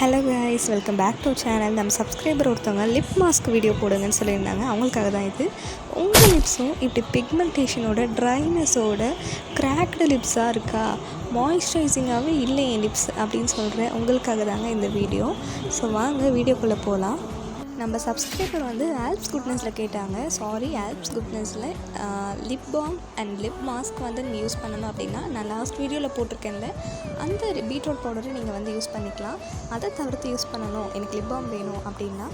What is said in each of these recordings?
Hello guys, welcome back to channel. நம்ம subscriber ஒருத்தவங்க lip mask video போடுங்கன்னு சொல்லியிருந்தாங்க. அவங்களுக்காக தான் இது. உங்கள் லிப்ஸும் இப்படி பிக்மெண்டேஷனோட ட்ரைனஸோட கிராக்டு லிப்ஸாக இருக்கா, மாய்ஸ்சரைசிங்காகவே இல்லை என் லிப்ஸ் அப்படின்னு சொல்கிறேன் உங்களுக்காக தாங்க இந்த வீடியோ. ஸோ வாங்க வீடியோக்குள்ளே போகலாம். நம்ம சப்ஸ்கிரைபர் வந்து ஆல்ப்ஸ் குட்னஸில் கேட்டாங்க. ஆல்ப்ஸ் குட்னஸில் lip balm and lip mask வந்து நீங்கள் யூஸ் பண்ணணும் அப்படின்னா, நான் லாஸ்ட் வீடியோவில் போட்டிருக்கேன்ல, அந்த பீட்ரூட் பவுடரை நீங்கள் வந்து யூஸ் பண்ணிக்கலாம். அதை தவிர்த்து யூஸ் பண்ணணும், எனக்கு லிப் பாம் வேணும் அப்படின்னா,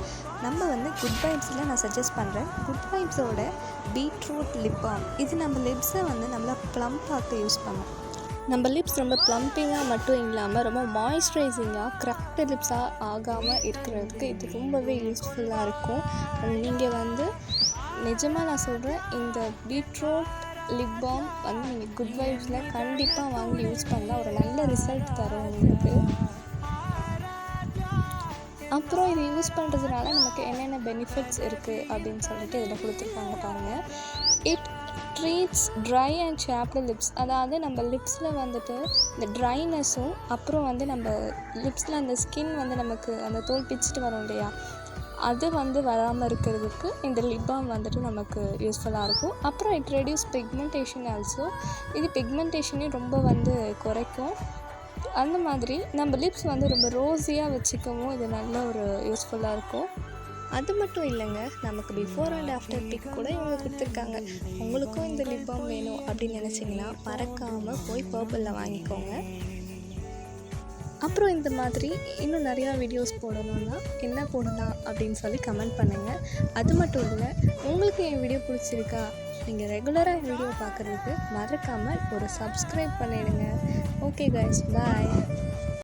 நம்ம வந்து குட் வைப்ஸில் நான் சஜஸ்ட் பண்ணுறேன். குட் வைப்ஸோட பீட்ரூட் லிப் பாம், இது நம்ம லிப்ஸை வந்து நல்லா ப்ளம்பாக்க யூஸ் பண்ணும். நம்ம லிப்ஸ் ரொம்ப ப்ளம்பிங்காக மட்டும் இல்லாமல் ரொம்ப மாய்ஸ்சரைசிங்காக கிராக்டு லிப்ஸாக ஆகாமல் இருக்கிறதுக்கு இது ரொம்பவே யூஸ்ஃபுல்லாக இருக்கும். நீங்கள் வந்து நிஜமாக நான் சொல்கிறேன், இந்த பீட்ரூட் லிப் பாம் வந்து நீங்கள் குட் வைப்ஸில் கண்டிப்பாக வாங்கி யூஸ் பண்ணால் ஒரு நல்ல ரிசல்ட் தரும் உங்களுக்கு. அப்புறம் இது யூஸ் பண்ணுறதுனால நமக்கு என்னென்ன பெனிஃபிட்ஸ் இருக்குது அப்படின்னு சொல்லிட்டு இதில் கொடுத்துருக்காங்க பாருங்கள். இட் ட்ரீட்ஸ் ட்ரை அண்ட் சாப்டு லிப்ஸ், அதாவது நம்ம லிப்ஸில் வந்துட்டு இந்த ட்ரைனஸும், அப்புறம் வந்து நம்ம லிப்ஸில் அந்த ஸ்கின் வந்து நமக்கு அந்த தோல் பிச்சுட்டு வரும் இல்லையா, அது வந்து வராமல் இருக்கிறதுக்கு இந்த லிப் பாம் வந்துட்டு நமக்கு யூஸ்ஃபுல்லாக இருக்கும். அப்புறம் இட் ரெடியூஸ் பிக்மெண்டேஷன் ஆல்சோ, இது பிக்மெண்டேஷனையும் ரொம்ப வந்து குறைக்கும். அந்த மாதிரி நம்ம லிப்ஸ் வந்து ரொம்ப ரோஸியாக வச்சுக்கவும் இது நல்ல ஒரு யூஸ்ஃபுல்லாக இருக்கும். அது மட்டும் இல்லைங்க, நமக்கு பிஃபோர் அண்ட் ஆஃப்டர் பிக் கூட இவங்க கொடுத்துருக்காங்க. உங்களுக்கும் இந்த லிப் பாம் வேணும் அப்படின்னு நினச்சிங்கன்னா மறக்காமல் போய் பர்பிளில் வாங்கிக்கோங்க. அப்புறம் இந்த மாதிரி இன்னும் நிறையா வீடியோஸ் போடணுன்னா என்ன போடலாம் அப்படின்னு சொல்லி கமெண்ட் பண்ணுங்கள். அது மட்டும் இல்லை, உங்களுக்கு என் வீடியோ பிடிச்சிருக்கா, நீங்கள் ரெகுலராக வீடியோ பார்க்குறதுக்கு மறக்காமல் ஒரு சப்ஸ்கிரைப் பண்ணிவிடுங்க. ஓகே கைஸ், பாய்.